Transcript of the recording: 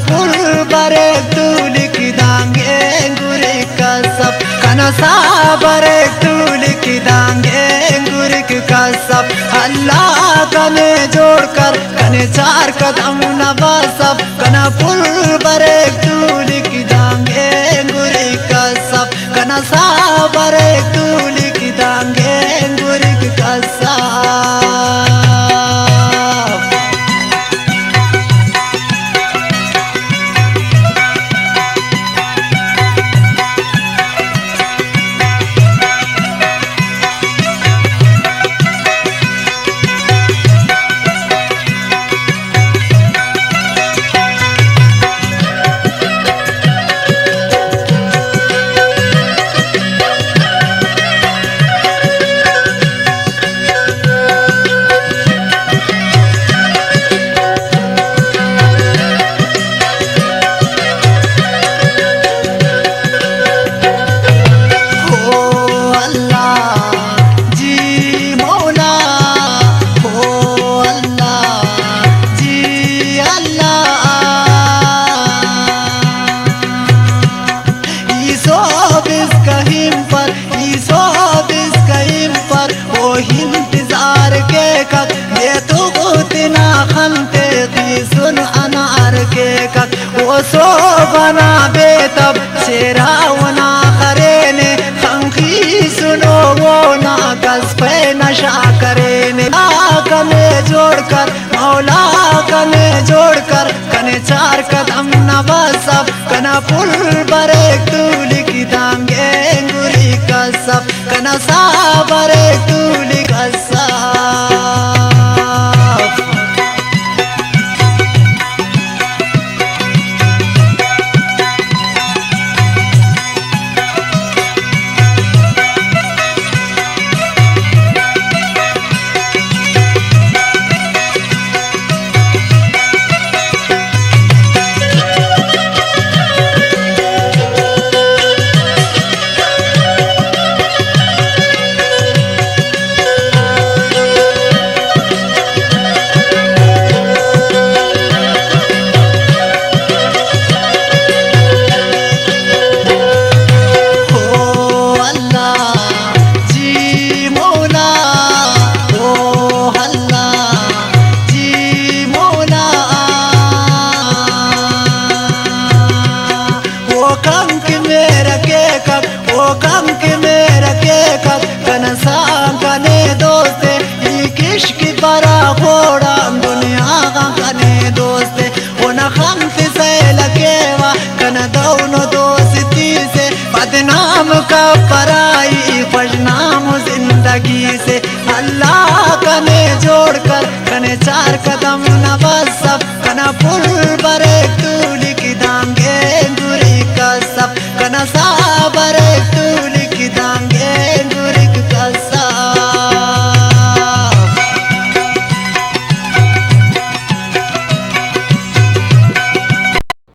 पुल बरे तू लिख दांगे गुरी कसब कना साबरे तू लिख दांगे गुरी कसब अल्लाह कने जोड़कर कने चार कदम न बसब कना पुल बरे तू लिख दांगे गुरी कसब कना साबरे तू लिख दांगे गुरी कसब। इंतजार के कक ये तो इतना खनते थी सुन अनार के कक वो सो बना बेतब शेरावना करे ने खंखी सुनो वो ना कस पे नशा करे ने कने जोड़कर मौला कने जोड़कर कने चार कदम न बसब कना पुल बरे तू लिख दांगे गुरी कसब कना साबरे तू लिख कसब। बदनाम का पराई खुशनाम जिंदगी से अल्लाह कने जोड़कर कने चार कदम